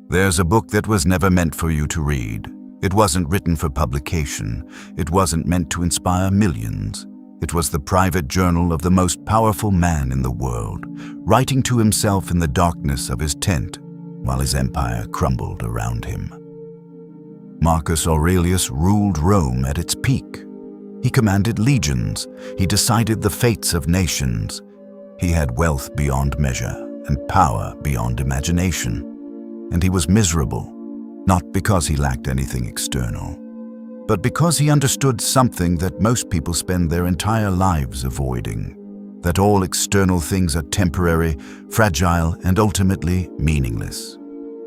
There's a book that was never meant for you to read. It wasn't written for publication. It wasn't meant to inspire millions. It was the private journal of the most powerful man in the world, writing to himself in the darkness of his tent while his empire crumbled around him. Marcus Aurelius ruled Rome at its peak. He commanded legions. He decided the fates of nations. He had wealth beyond measure and power beyond imagination. And he was miserable, not because he lacked anything external, but because he understood something that most people spend their entire lives avoiding, that all external things are temporary, fragile, and ultimately meaningless.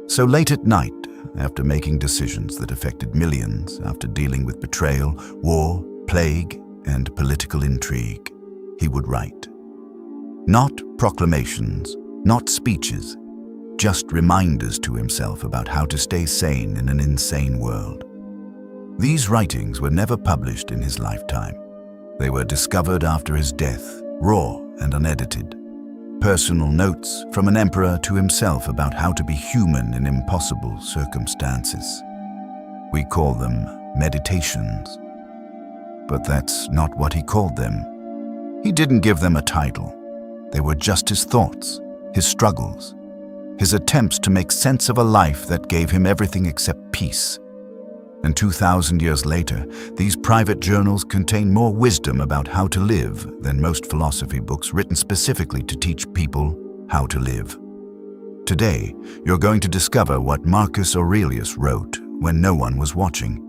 So late at night, after making decisions that affected millions, after dealing with betrayal, war, plague, and political intrigue, he would write. Not proclamations, not speeches, just reminders to himself about how to stay sane in an insane world. These writings were never published in his lifetime. They were discovered after his death, raw and unedited. Personal notes from an emperor to himself about how to be human in impossible circumstances. We call them meditations. But that's not what he called them. He didn't give them a title. They were just his thoughts, his struggles, his attempts to make sense of a life that gave him everything except peace. And 2,000 years later, these private journals contain more wisdom about how to live than most philosophy books written specifically to teach people how to live. Today, you're going to discover what Marcus Aurelius wrote when no one was watching,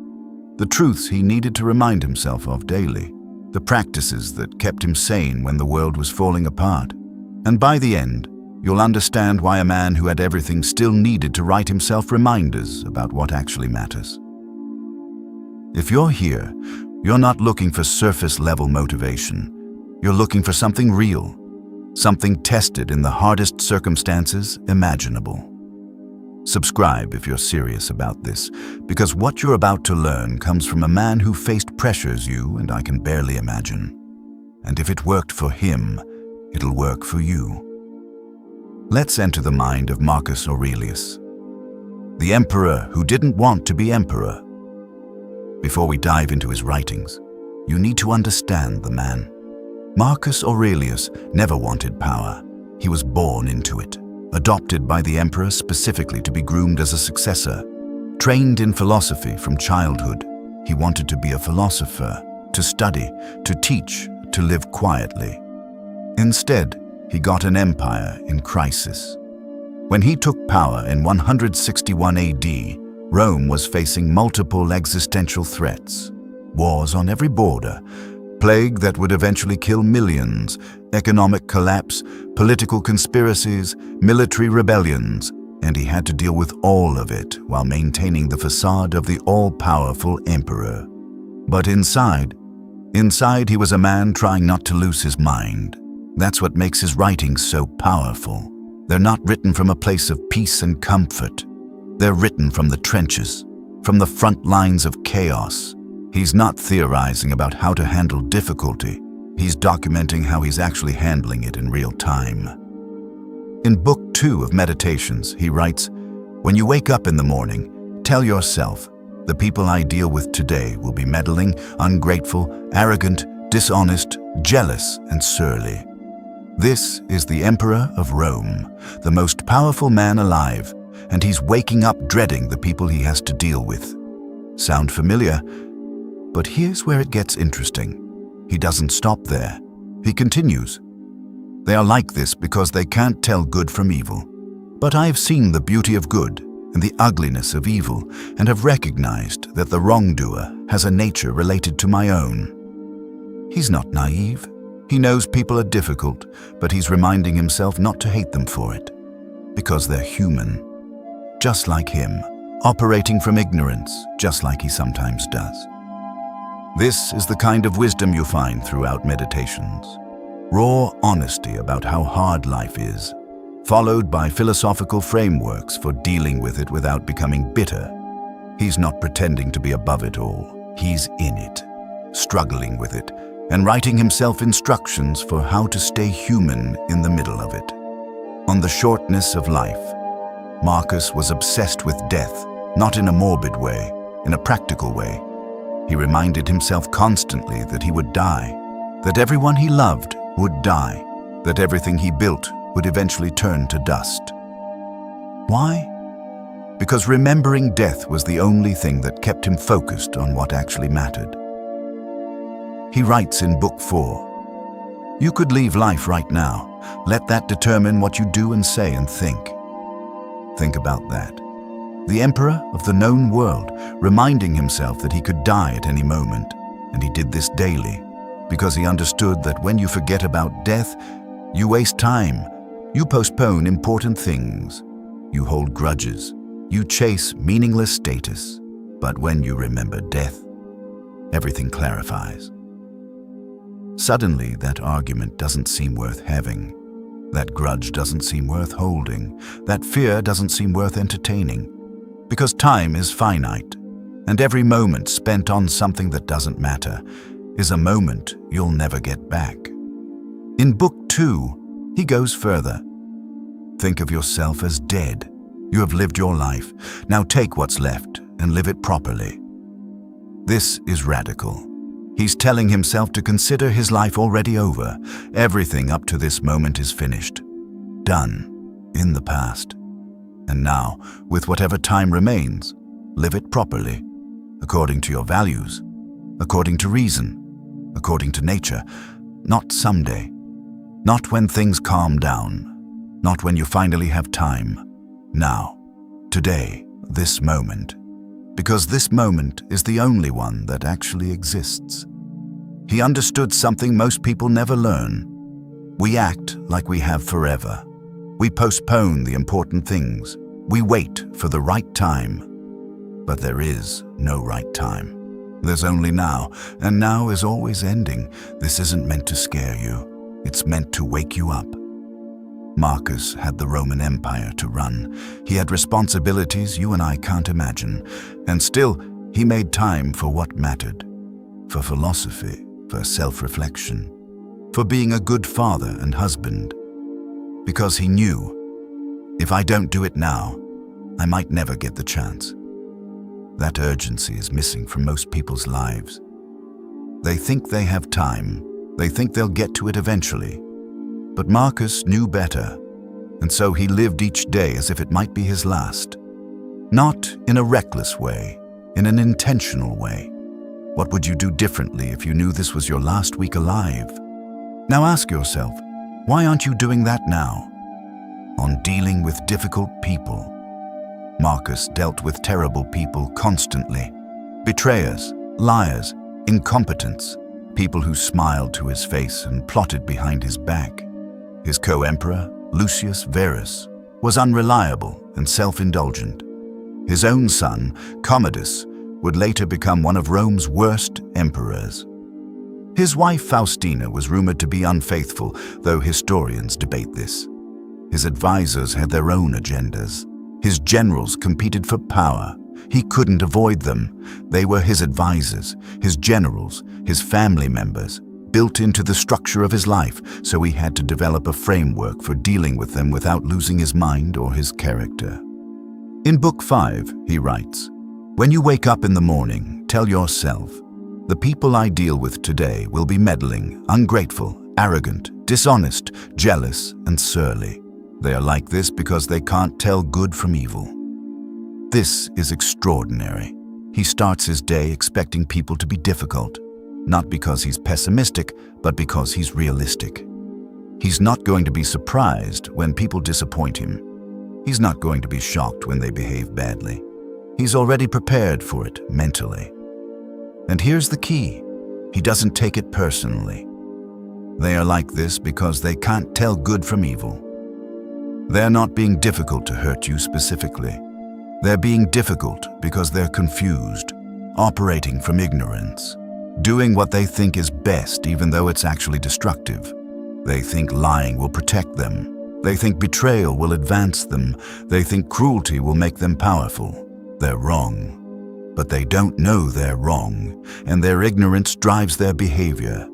the truths he needed to remind himself of daily, the practices that kept him sane when the world was falling apart. And by the end, you'll understand why a man who had everything still needed to write himself reminders about what actually matters. If you're here, you're not looking for surface-level motivation. You're looking for something real, something tested in the hardest circumstances imaginable. Subscribe if you're serious about this, because what you're about to learn comes from a man who faced pressures you and I can barely imagine. And if it worked for him, it'll work for you. Let's enter the mind of Marcus Aurelius, the emperor who didn't want to be emperor. Before we dive into his writings, you need to understand the man. Marcus Aurelius never wanted power. He was born into it, adopted by the emperor specifically to be groomed as a successor. Trained in philosophy from childhood, he wanted to be a philosopher, to study, to teach, to live quietly. Instead, he got an empire in crisis. When he took power in 161 AD, Rome was facing multiple existential threats. Wars on every border, plague that would eventually kill millions, economic collapse, political conspiracies, military rebellions, and he had to deal with all of it while maintaining the facade of the all-powerful emperor. But inside he was a man trying not to lose his mind. That's what makes his writings so powerful. They're not written from a place of peace and comfort. They're written from the trenches, from the front lines of chaos. He's not theorizing about how to handle difficulty. He's documenting how he's actually handling it in real time. In Book 2 of Meditations, he writes, "When you wake up in the morning, tell yourself, the people I deal with today will be meddling, ungrateful, arrogant, dishonest, jealous, and surly." This is the Emperor of Rome, the most powerful man alive, and he's waking up dreading the people he has to deal with. Sound familiar? But here's where it gets interesting. He doesn't stop there. He continues. "They are like this because they can't tell good from evil. But I have seen the beauty of good and the ugliness of evil, and have recognized that the wrongdoer has a nature related to my own." He's not naive. He knows people are difficult, but he's reminding himself not to hate them for it, because they're human, just like him, operating from ignorance, just like he sometimes does. This is the kind of wisdom you find throughout Meditations. Raw honesty about how hard life is, followed by philosophical frameworks for dealing with it without becoming bitter. He's not pretending to be above it all. He's in it, struggling with it, and writing himself instructions for how to stay human in the middle of it. On the shortness of life, Marcus was obsessed with death, not in a morbid way, in a practical way. He reminded himself constantly that he would die, that everyone he loved would die, that everything he built would eventually turn to dust. Why? Because remembering death was the only thing that kept him focused on what actually mattered. He writes in Book 4, "You could leave life right now. Let that determine what you do and say and think." Think about that. The emperor of the known world, reminding himself that he could die at any moment, and he did this daily, because he understood that when you forget about death, you waste time, you postpone important things, you hold grudges, you chase meaningless status. But when you remember death, everything clarifies. Suddenly, that argument doesn't seem worth having. That grudge doesn't seem worth holding. That fear doesn't seem worth entertaining. Because time is finite, and every moment spent on something that doesn't matter is a moment you'll never get back. In Book 2, he goes further. Think of yourself as dead. You have lived your life. Now take what's left and live it properly. This is radical. He's telling himself to consider his life already over. Everything up to this moment is finished, done, in the past. And now, with whatever time remains, live it properly, according to your values, according to reason, according to nature, not someday, not when things calm down, not when you finally have time. Now, today, this moment, because this moment is the only one that actually exists. He understood something most people never learn. We act like we have forever. We postpone the important things. We wait for the right time. But there is no right time. There's only now, and now is always ending. This isn't meant to scare you. It's meant to wake you up. Marcus had the Roman Empire to run. He had responsibilities you and I can't imagine. And still, he made time for what mattered. For philosophy, for self-reflection, for being a good father and husband. Because he knew, if I don't do it now, I might never get the chance. That urgency is missing from most people's lives. They think they have time. They think they'll get to it eventually. But Marcus knew better, and so he lived each day as if it might be his last. Not in a reckless way, in an intentional way. What would you do differently if you knew this was your last week alive? Now ask yourself, why aren't you doing that now? On dealing with difficult people. Marcus dealt with terrible people constantly. Betrayers, liars, incompetents, people who smiled to his face and plotted behind his back. His co-emperor, Lucius Verus, was unreliable and self-indulgent. His own son, Commodus, would later become one of Rome's worst emperors. His wife Faustina was rumored to be unfaithful, though historians debate this. His advisors had their own agendas. His generals competed for power. He couldn't avoid them. They were his advisors, his generals, his family members, built into the structure of his life, so he had to develop a framework for dealing with them without losing his mind or his character. In Book 5, he writes, "When you wake up in the morning, tell yourself, the people I deal with today will be meddling, ungrateful, arrogant, dishonest, jealous, and surly. They are like this because they can't tell good from evil." This is extraordinary. He starts his day expecting people to be difficult, not because he's pessimistic, but because he's realistic. He's not going to be surprised when people disappoint him. He's not going to be shocked when they behave badly. He's already prepared for it mentally. And here's the key. He doesn't take it personally. They are like this because they can't tell good from evil. They're not being difficult to hurt you specifically. They're being difficult because they're confused, operating from ignorance, doing what they think is best even though it's actually destructive. They think lying will protect them. They think betrayal will advance them. They think cruelty will make them powerful. They're wrong. But they don't know they're wrong, and their ignorance drives their behavior.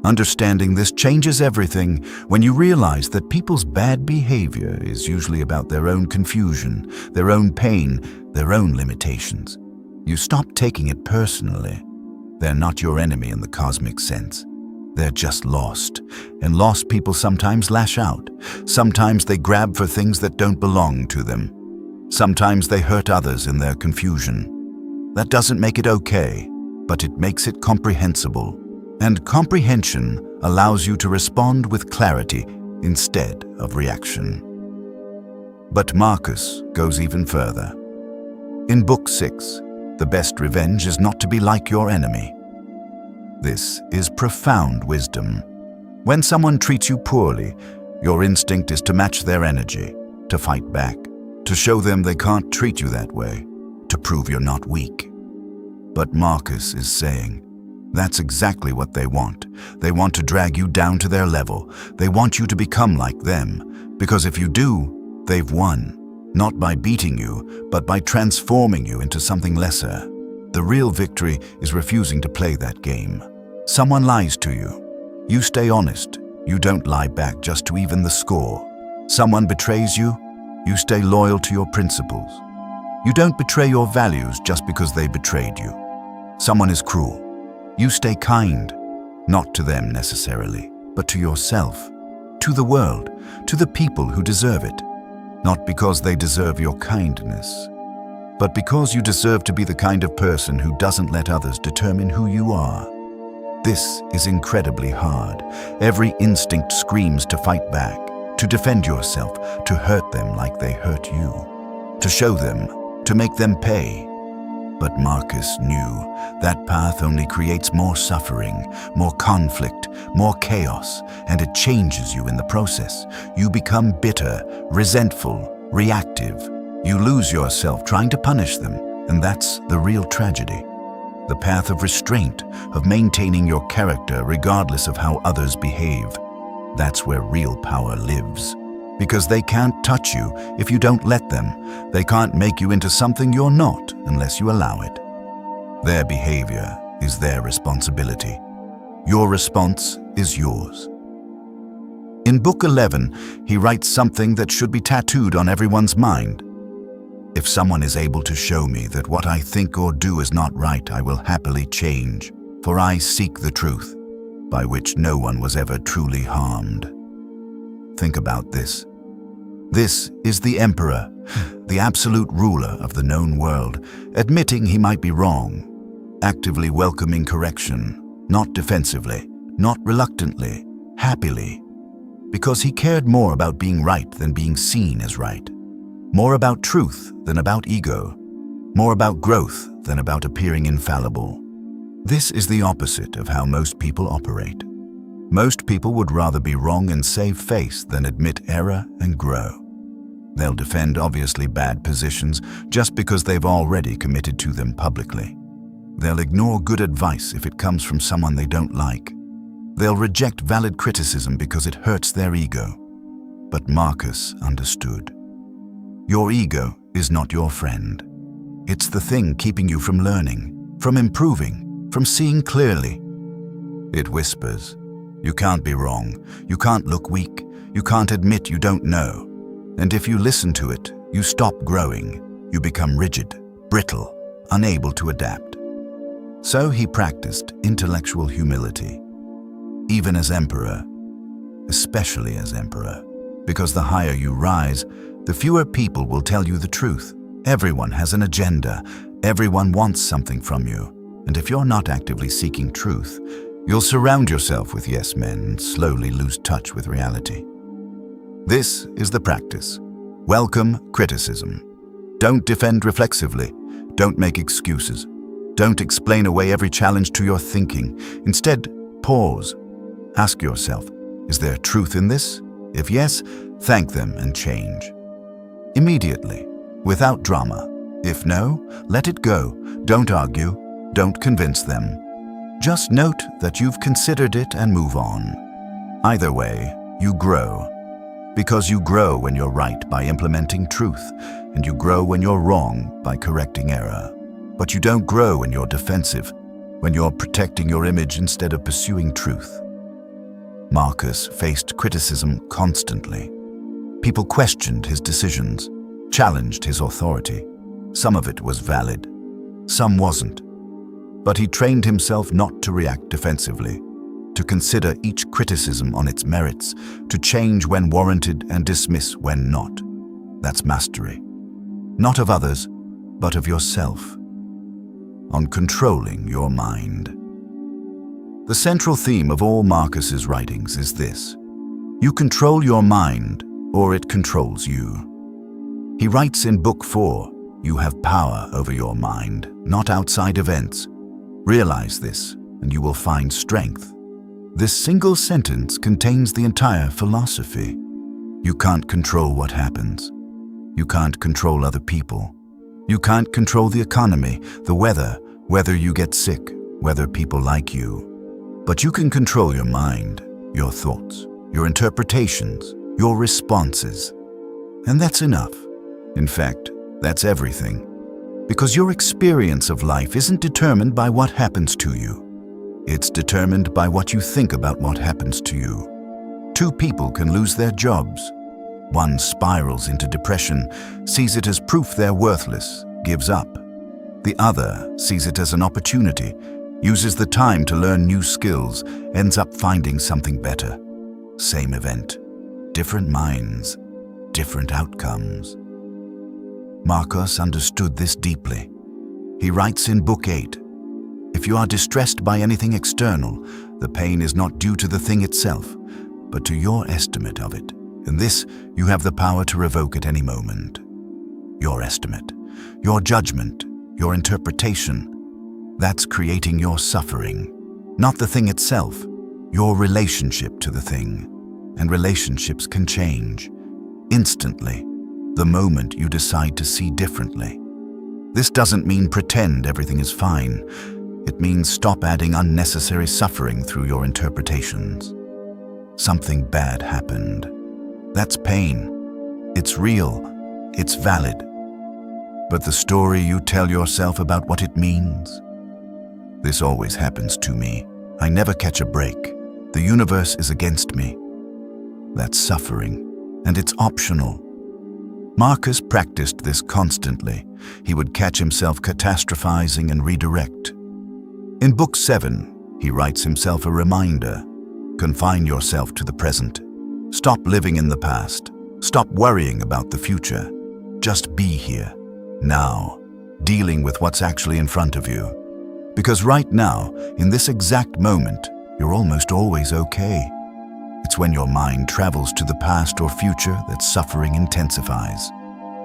Understanding this changes everything when you realize that people's bad behavior is usually about their own confusion, their own pain, their own limitations. You stop taking it personally. They're not your enemy in the cosmic sense. They're just lost, and lost people sometimes lash out. Sometimes they grab for things that don't belong to them. Sometimes they hurt others in their confusion. That doesn't make it okay, but it makes it comprehensible. And comprehension allows you to respond with clarity instead of reaction. But Marcus goes even further. In Book 6, the best revenge is not to be like your enemy. This is profound wisdom. When someone treats you poorly, your instinct is to match their energy, to fight back, to show them they can't treat you that way, to prove you're not weak. But Marcus is saying, that's exactly what they want. They want to drag you down to their level. They want you to become like them, because if you do, they've won. Not by beating you, but by transforming you into something lesser. The real victory is refusing to play that game. Someone lies to you. You stay honest. You don't lie back just to even the score. Someone betrays you. You stay loyal to your principles. You don't betray your values just because they betrayed you. Someone is cruel. You stay kind, not to them necessarily, but to yourself, to the world, to the people who deserve it. Not because they deserve your kindness, but because you deserve to be the kind of person who doesn't let others determine who you are. This is incredibly hard. Every instinct screams to fight back, to defend yourself, to hurt them like they hurt you, to show them, to make them pay. But Marcus knew that path only creates more suffering, more conflict, more chaos, and it changes you in the process. You become bitter, resentful, reactive. You lose yourself trying to punish them, and that's the real tragedy. The path of restraint, of maintaining your character regardless of how others behave. That's where real power lives. Because they can't touch you if you don't let them. They can't make you into something you're not unless you allow it. Their behavior is their responsibility. Your response is yours. In Book 11, he writes something that should be tattooed on everyone's mind. If someone is able to show me that what I think or do is not right, I will happily change, for I seek the truth, by which no one was ever truly harmed. Think about this. This is the emperor, the absolute ruler of the known world, admitting he might be wrong, actively welcoming correction, not defensively, not reluctantly, happily, because he cared more about being right than being seen as right, more about truth than about ego, more about growth than about appearing infallible. This is the opposite of how most people operate. Most people would rather be wrong and save face than admit error and grow. They'll defend obviously bad positions just because they've already committed to them publicly. They'll ignore good advice if it comes from someone they don't like. They'll reject valid criticism because it hurts their ego. But Marcus understood. Your ego is not your friend. It's the thing keeping you from learning, from improving, from seeing clearly. It whispers, you can't be wrong, you can't look weak, you can't admit you don't know. And if you listen to it, you stop growing, you become rigid, brittle, unable to adapt. So he practiced intellectual humility, even as emperor, especially as emperor, because the higher you rise, the fewer people will tell you the truth. Everyone has an agenda, everyone wants something from you, and if you're not actively seeking truth, you'll surround yourself with yes men and slowly lose touch with reality. This is the practice. Welcome criticism. Don't defend reflexively. Don't make excuses. Don't explain away every challenge to your thinking. Instead, pause. Ask yourself, is there truth in this? If yes, thank them and change. Immediately, without drama. If no, let it go. Don't argue. Don't convince them. Just note that you've considered it and move on. Either way, you grow. Because you grow when you're right by implementing truth, and you grow when you're wrong by correcting error. But you don't grow when you're defensive, when you're protecting your image instead of pursuing truth. Marcus faced criticism constantly. People questioned his decisions, challenged his authority. Some of it was valid, some wasn't. But he trained himself not to react defensively, to consider each criticism on its merits, to change when warranted and dismiss when not. That's mastery. Not of others, but of yourself. On controlling your mind. The central theme of all Marcus's writings is this: you control your mind, or it controls you. He writes in Book 4, you have power over your mind, not outside events. Realize this, and you will find strength. This single sentence contains the entire philosophy. You can't control what happens. You can't control other people. You can't control the economy, the weather, whether you get sick, whether people like you. But you can control your mind, your thoughts, your interpretations, your responses. And that's enough. In fact, that's everything. Because your experience of life isn't determined by what happens to you. It's determined by what you think about what happens to you. Two people can lose their jobs. One spirals into depression, sees it as proof they're worthless, gives up. The other sees it as an opportunity, uses the time to learn new skills, ends up finding something better. Same event, different minds, different outcomes. Marcus understood this deeply. He writes in Book 8, if you are distressed by anything external, the pain is not due to the thing itself, but to your estimate of it. And this you have the power to revoke at any moment. Your estimate, your judgment, your interpretation, that's creating your suffering. Not the thing itself, your relationship to the thing. And relationships can change instantly, the moment you decide to see differently. This doesn't mean pretend everything is fine. It means stop adding unnecessary suffering through your interpretations. Something bad happened. That's pain. It's real. It's valid. But the story you tell yourself about what it means? This always happens to me. I never catch a break. The universe is against me. That's suffering, and it's optional. Marcus practiced this constantly. He would catch himself catastrophizing and redirect. In Book 7, he writes himself a reminder. Confine yourself to the present. Stop living in the past. Stop worrying about the future. Just be here, now, dealing with what's actually in front of you. Because right now, in this exact moment, you're almost always okay. It's when your mind travels to the past or future that suffering intensifies.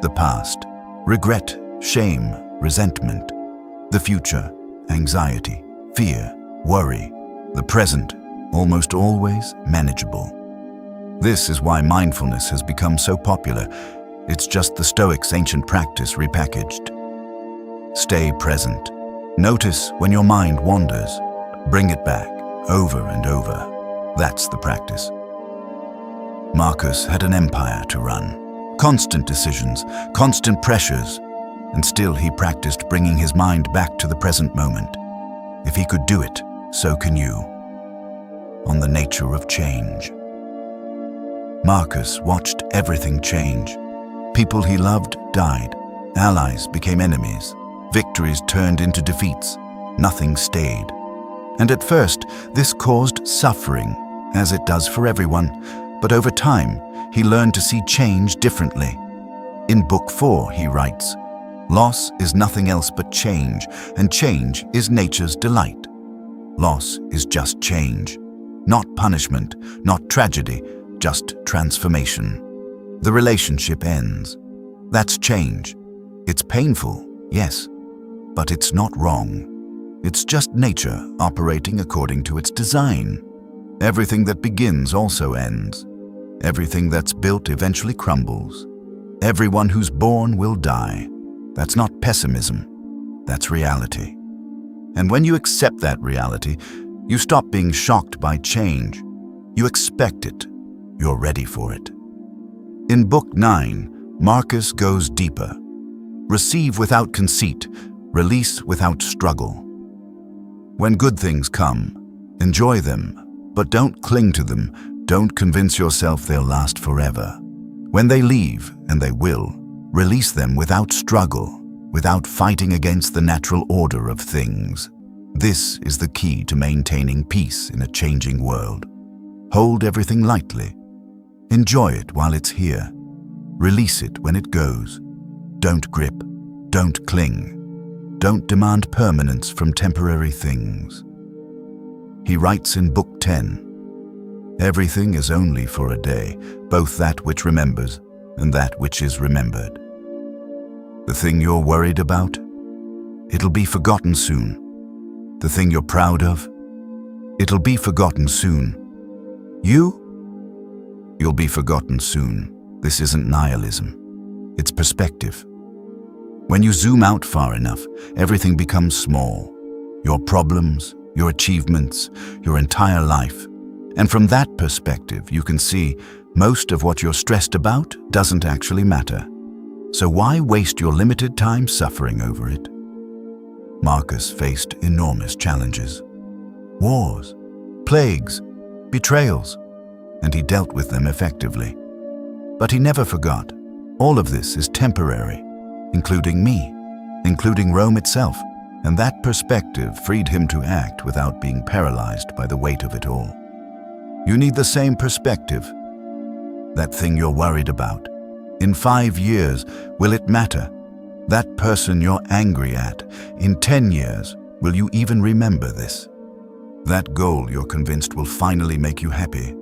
The past, regret, shame, resentment. The future, anxiety, fear, worry. The present, almost always manageable. This is why mindfulness has become so popular. It's just the Stoics' ancient practice repackaged. Stay present. Notice when your mind wanders. Bring it back, over and over. That's the practice. Marcus had an empire to run. Constant decisions, constant pressures, and still he practiced bringing his mind back to the present moment. If he could do it, so can you. On the nature of change. Marcus watched everything change. People he loved died. Allies became enemies. Victories turned into defeats. Nothing stayed. And at first, this caused suffering, as it does for everyone. But over time, he learned to see change differently. In Book 4, he writes, loss is nothing else but change, and change is nature's delight. Loss is just change. Not punishment, not tragedy, just transformation. The relationship ends. That's change. It's painful, yes, but it's not wrong. It's just nature operating according to its design. Everything that begins also ends. Everything that's built eventually crumbles. Everyone who's born will die. That's not pessimism. That's reality. And when you accept that reality, you stop being shocked by change. You expect it. You're ready for it. In Book 9, Marcus goes deeper. Receive without conceit, release without struggle. When good things come, enjoy them, But don't cling to them. Don't convince yourself they'll last forever. When they leave, and they will, release them without struggle, without fighting against the natural order of things. This is the key to maintaining peace in a changing world. Hold everything lightly. Enjoy it while it's here. Release it when it goes. Don't grip. Don't cling. Don't demand permanence from temporary things. He writes in Book 10, "Everything is only for a day, both that which remembers and that which is remembered." The thing you're worried about, it'll be forgotten soon. The thing you're proud of, it'll be forgotten soon. You'll be forgotten soon. This isn't nihilism. It's perspective. When you zoom out far enough, everything becomes small. Your problems, your achievements, your entire life. And from that perspective, you can see most of what you're stressed about doesn't actually matter. So why waste your limited time suffering over it? Marcus faced enormous challenges. Wars, plagues, betrayals, and he dealt with them effectively. But he never forgot. All of this is temporary, including me, including Rome itself, and that perspective freed him to act without being paralyzed by the weight of it all. You need the same perspective. That thing you're worried about. In 5 years, will it matter? That person you're angry at, in 10 years, will you even remember this? That goal you're convinced will finally make you happy.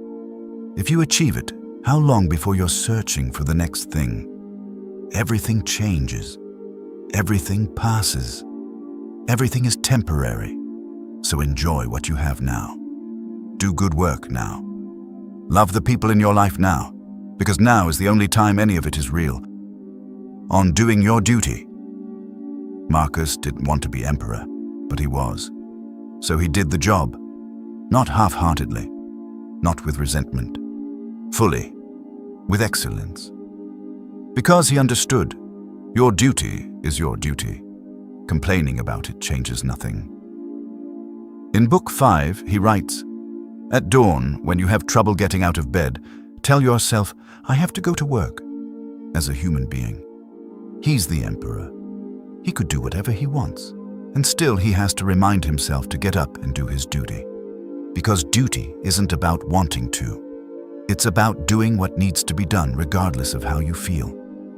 If you achieve it, how long before you're searching for the next thing? Everything changes. Everything passes. Everything is temporary. So enjoy what you have now. Do good work now. Love the people in your life now, because now is the only time any of it is real. On doing your duty. Marcus didn't want to be emperor, but he was. So he did the job, not half-heartedly, not with resentment, fully, with excellence. Because he understood, your duty is your duty. Complaining about it changes nothing. In Book 5, he writes, "At dawn, when you have trouble getting out of bed, tell yourself, I have to go to work." As a human being, he's the emperor. He could do whatever he wants, and still he has to remind himself to get up and do his duty. Because duty isn't about wanting to. It's about doing what needs to be done regardless of how you feel.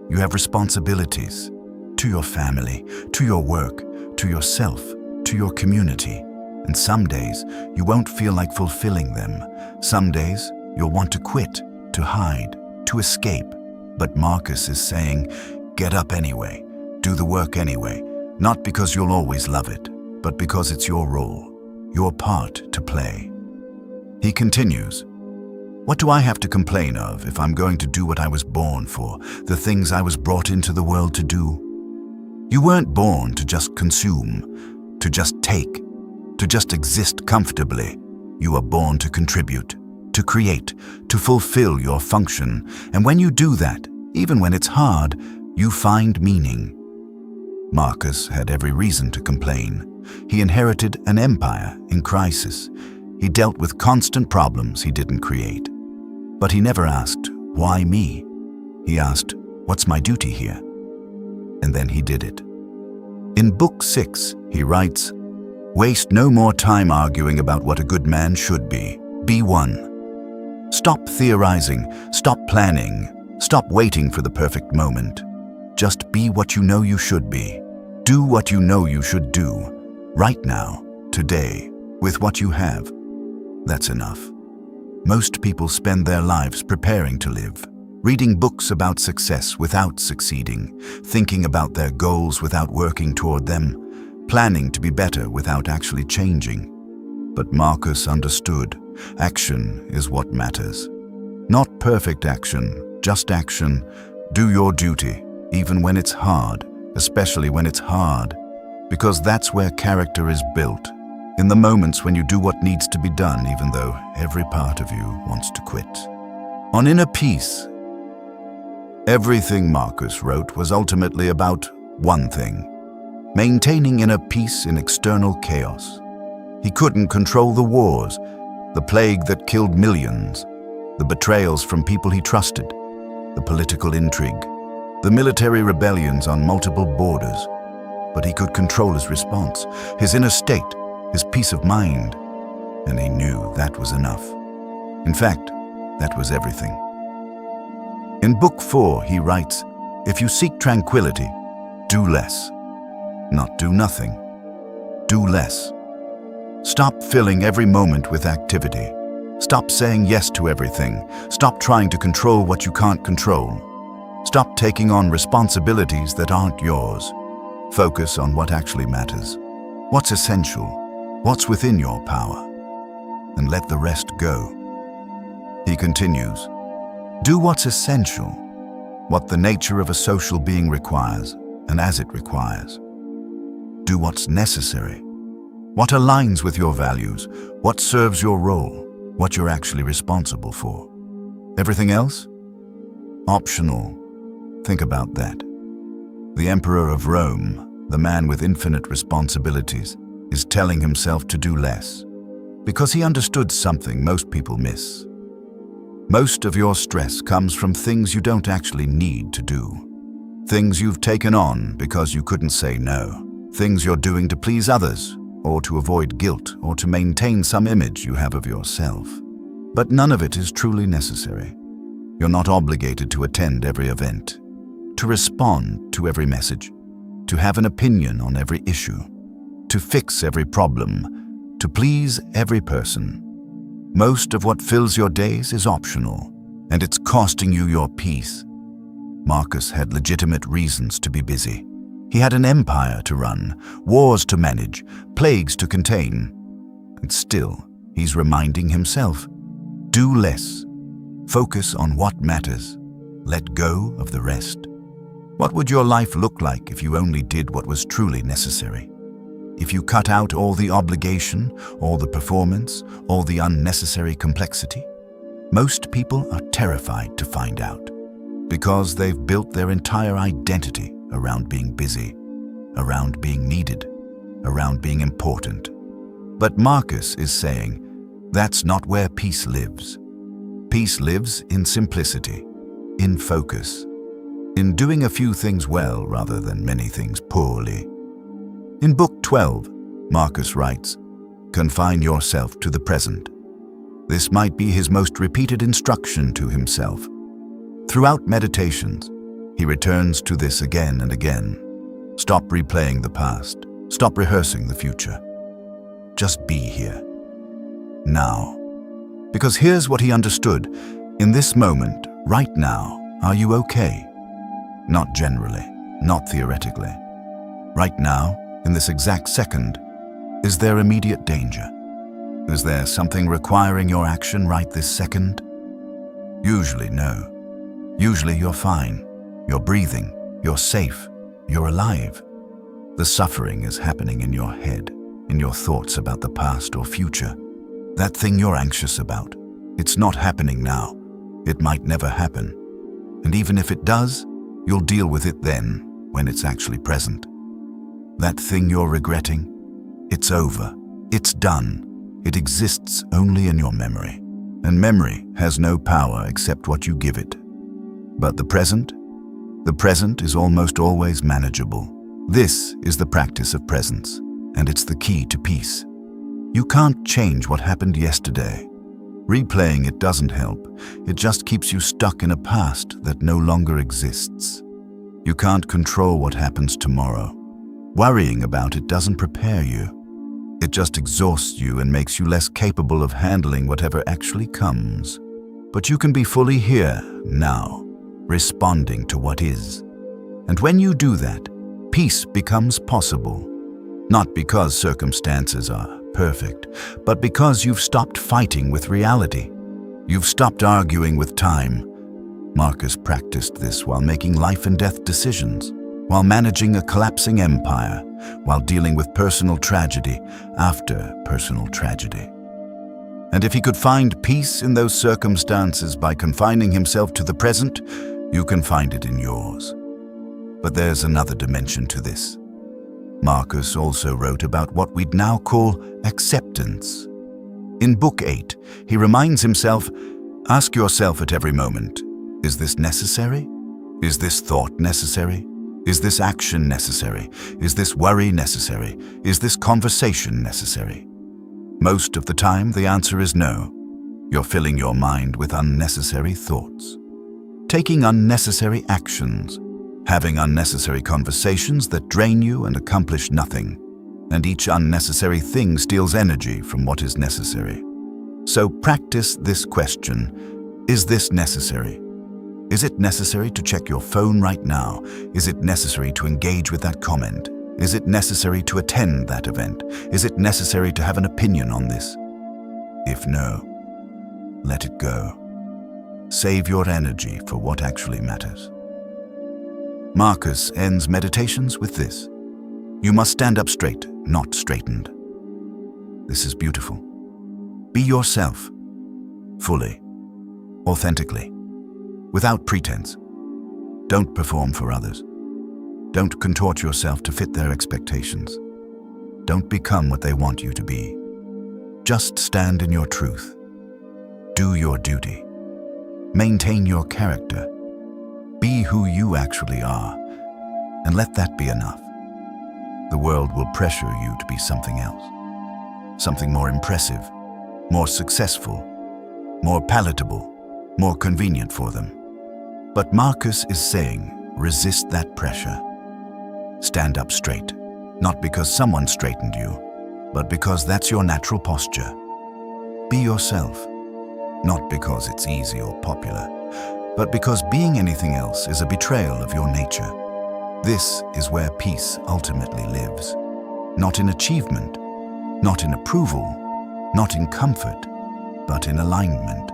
You have responsibilities to your family, to your work, to yourself, to your community. And some days you won't feel like fulfilling them. Some days you'll want to quit, to hide, to escape. But Marcus is saying, get up anyway, do the work anyway, not because you'll always love it, but because it's your role, your part to play. He continues, "What do I have to complain of if I'm going to do what I was born for, the things I was brought into the world to do? You weren't born to just consume, to just take, to just exist comfortably. You were born to contribute, to create, to fulfill your function. And when you do that, even when it's hard, you find meaning." Marcus had every reason to complain. He inherited an empire in crisis. He dealt with constant problems he didn't create. But he never asked, why me? He asked, what's my duty here? And then he did it. In Book 6, he writes, "Waste no more time arguing about what a good man should be. Be one. Stop theorizing, stop planning, stop waiting for the perfect moment. Just be what you know you should be. Do what you know you should do, right now, today, with what you have. That's enough." Most people spend their lives preparing to live, reading books about success without succeeding, thinking about their goals without working toward them, planning to be better without actually changing. But Marcus understood, action is what matters. Not perfect action, just action. Do your duty, even when it's hard, especially when it's hard, because that's where character is built. In the moments when you do what needs to be done, even though every part of you wants to quit. On Inner Peace, everything Marcus wrote was ultimately about one thing: maintaining inner peace in external chaos. He couldn't control the wars, the plague that killed millions, the betrayals from people he trusted, the political intrigue, the military rebellions on multiple borders. But he could control his response, his inner state, his peace of mind, and he knew that was enough. In fact, that was everything. In Book 4, he writes, "If you seek tranquility, do less. Not do nothing. Do less. Stop filling every moment with activity. Stop saying yes to everything. Stop trying to control what you can't control. Stop taking on responsibilities that aren't yours. Focus on what actually matters. What's essential, what's within your power, and let the rest go." He continues, "Do what's essential, what the nature of a social being requires, and as it requires. Do what's necessary, what aligns with your values, what serves your role, what you're actually responsible for. Everything else? Optional. Think about that." The Emperor of Rome, the man with infinite responsibilities, is telling himself to do less because he understood something most people miss. Most of your stress comes from things you don't actually need to do. Things you've taken on because you couldn't say no. Things you're doing to please others, or to avoid guilt, or to maintain some image you have of yourself. But none of it is truly necessary. You're not obligated to attend every event, to respond to every message, to have an opinion on every issue, to fix every problem, to please every person. Most of what fills your days is optional, and it's costing you your peace. Marcus had legitimate reasons to be busy. He had an empire to run, wars to manage, plagues to contain. And still, he's reminding himself, do less. Focus on what matters. Let go of the rest. What would your life look like if you only did what was truly necessary? If you cut out all the obligation, all the performance, all the unnecessary complexity? Most people are terrified to find out, because they've built their entire identity around being busy, around being needed, around being important. But Marcus is saying, that's not where peace lives. Peace lives in simplicity, in focus, in doing a few things well rather than many things poorly. In Book 12, Marcus writes, "Confine yourself to the present." This might be his most repeated instruction to himself. Throughout meditations, he returns to this again and again. Stop replaying the past. Stop rehearsing the future. Just be here. Now. Because here's what he understood. In this moment, right now, are you okay? Not generally, not theoretically. Right now, in this exact second, is there immediate danger? Is there something requiring your action right this second? Usually, no. Usually you're fine. You're breathing. You're safe. You're alive. The suffering is happening in your head, in your thoughts about the past or future. That thing you're anxious about, it's not happening now. It might never happen. And even if it does, you'll deal with it then, when it's actually present. That thing you're regretting, it's over. It's done. It exists only in your memory. And memory has no power except what you give it. But the present is almost always manageable. This is the practice of presence, and it's the key to peace. You can't change what happened yesterday. Replaying it doesn't help. It just keeps you stuck in a past that no longer exists. You can't control what happens tomorrow. Worrying about it doesn't prepare you. It just exhausts you and makes you less capable of handling whatever actually comes. But you can be fully here, now, responding to what is. And when you do that, peace becomes possible. Not because circumstances are perfect, but because you've stopped fighting with reality. You've stopped arguing with time. Marcus practiced this while making life and death decisions, while managing a collapsing empire, while dealing with personal tragedy after personal tragedy. And if he could find peace in those circumstances by confining himself to the present, you can find it in yours. But there's another dimension to this. Marcus also wrote about what we'd now call acceptance. In Book 8, he reminds himself, ask yourself at every moment, is this necessary? Is this thought necessary? Is this action necessary? Is this worry necessary? Is this conversation necessary? Most of the time, the answer is no. You're filling your mind with unnecessary thoughts, taking unnecessary actions, having unnecessary conversations that drain you and accomplish nothing. And each unnecessary thing steals energy from what is necessary. So practice this question. Is this necessary? Is it necessary to check your phone right now? Is it necessary to engage with that comment? Is it necessary to attend that event? Is it necessary to have an opinion on this? If no, let it go. Save your energy for what actually matters. Marcus ends meditations with this: you must stand up straight, not straightened. This is beautiful. Be yourself, fully, authentically, without pretense. Don't perform for others. Don't contort yourself to fit their expectations. Don't become what they want you to be. Just stand in your truth. Do your duty. Maintain your character. Be who you actually are, and let that be enough. The world will pressure you to be something else, something more impressive, more successful, more palatable, more convenient for them. But Marcus is saying, resist that pressure. Stand up straight, not because someone straightened you, but because that's your natural posture. Be yourself, not because it's easy or popular, but because being anything else is a betrayal of your nature. This is where peace ultimately lives. Not in achievement, not in approval, not in comfort, but in alignment.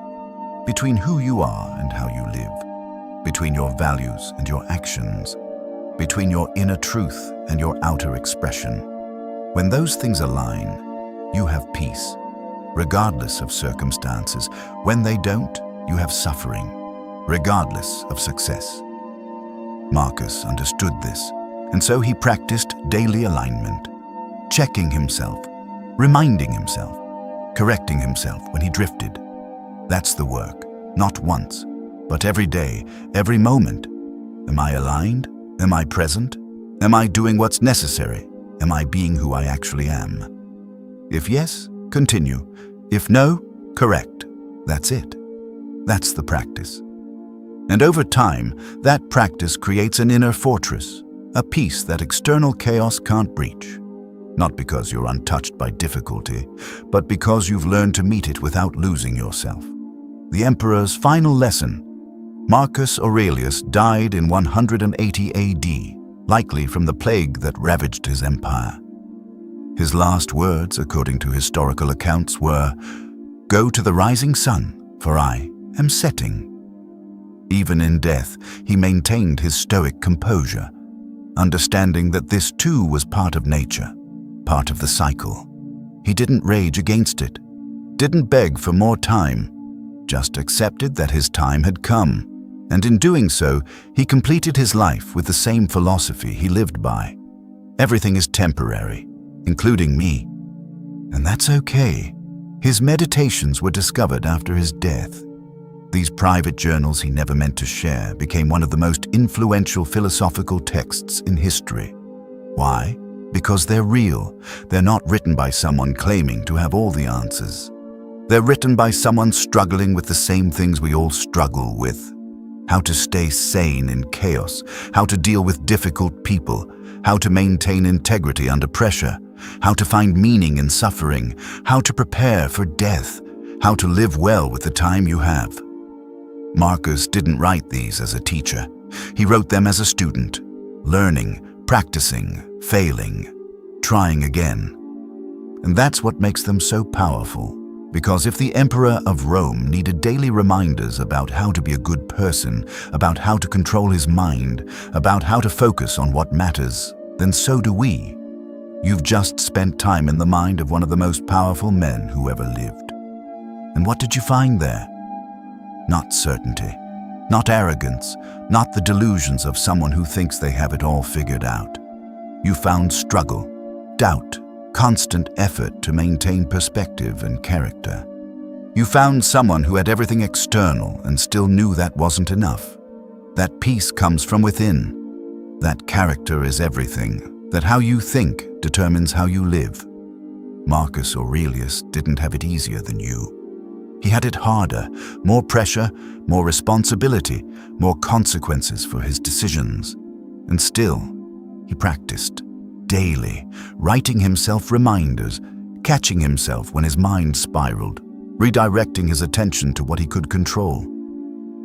Between who you are and how you live. Between your values and your actions. Between your inner truth and your outer expression. When those things align, you have peace, regardless of circumstances. When they don't, you have suffering, regardless of success. Marcus understood this, and so he practiced daily alignment, checking himself, reminding himself, correcting himself when he drifted. That's the work, not once, but every day, every moment. Am I aligned? Am I present? Am I doing what's necessary? Am I being who I actually am? If yes, continue. If no, correct. That's it. That's the practice. And over time, that practice creates an inner fortress, a peace that external chaos can't breach. Not because you're untouched by difficulty, but because you've learned to meet it without losing yourself. The emperor's final lesson. Marcus Aurelius died in 180 AD, likely from the plague that ravaged his empire. His last words, according to historical accounts, were, "Go to the rising sun, for I am setting." Even in death, he maintained his stoic composure, understanding that this too was part of nature, part of the cycle. He didn't rage against it, didn't beg for more time, just accepted that his time had come. And in doing so, he completed his life with the same philosophy he lived by. Everything is temporary, including me. And that's okay. His meditations were discovered after his death. These private journals he never meant to share became one of the most influential philosophical texts in history. Why? Because they're real. They're not written by someone claiming to have all the answers. They're written by someone struggling with the same things we all struggle with. How to stay sane in chaos, how to deal with difficult people, how to maintain integrity under pressure, how to find meaning in suffering, how to prepare for death, how to live well with the time you have. Marcus didn't write these as a teacher. He wrote them as a student, learning, practicing, failing, trying again. And that's what makes them so powerful. Because if the Emperor of Rome needed daily reminders about how to be a good person, about how to control his mind, about how to focus on what matters, then so do we. You've just spent time in the mind of one of the most powerful men who ever lived. And what did you find there? Not certainty, not arrogance, not the delusions of someone who thinks they have it all figured out. You found struggle, doubt, constant effort to maintain perspective and character. You found someone who had everything external and still knew that wasn't enough. That peace comes from within. That character is everything, that how you think determines how you live. Marcus Aurelius didn't have it easier than you. He had it harder, more pressure, more responsibility, more consequences for his decisions. And still, he practiced, daily, writing himself reminders, catching himself when his mind spiraled, redirecting his attention to what he could control.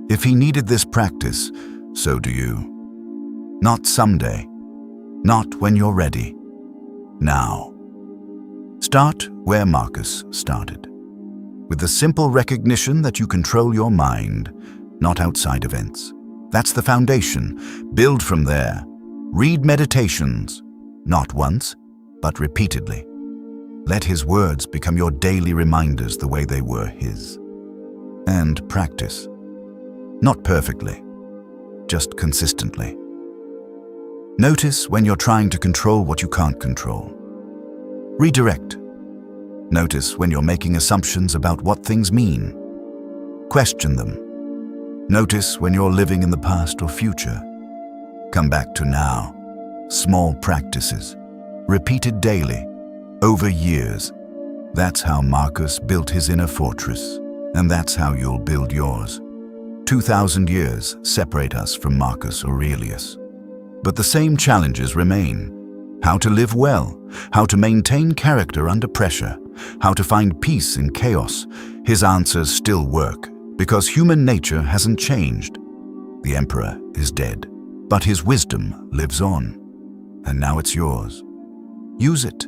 If he needed this practice, so do you. Not someday, not when you're ready, now. Start where Marcus started, with the simple recognition that you control your mind, not outside events. That's the foundation. Build from there. Read meditations, not once, but repeatedly. Let his words become your daily reminders the way they were his. And practice. Not perfectly, just consistently. Notice when you're trying to control what you can't control. Redirect. Notice when you're making assumptions about what things mean. Question them. Notice when you're living in the past or future. Come back to now. Small practices, repeated daily, over years. That's how Marcus built his inner fortress, and that's how you'll build yours. 2,000 years separate us from Marcus Aurelius. But the same challenges remain. How to live well, how to maintain character under pressure, how to find peace in chaos. His answers still work, because human nature hasn't changed. The emperor is dead, but his wisdom lives on. And now it's yours. Use it.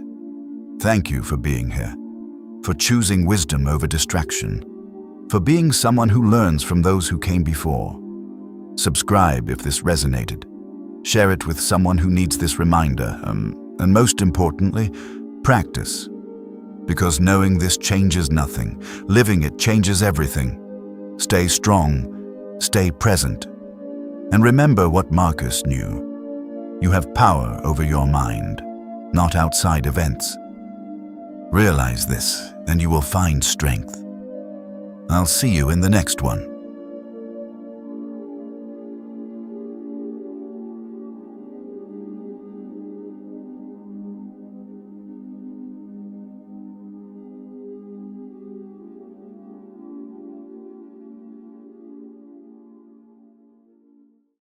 Thank you for being here, for choosing wisdom over distraction, for being someone who learns from those who came before. Subscribe if this resonated. Share it with someone who needs this reminder, and most importantly, practice. Because knowing this changes nothing. Living it changes everything. Stay strong, stay present, and remember what Marcus knew. You have power over your mind, not outside events. Realize this, and you will find strength. I'll see you in the next one.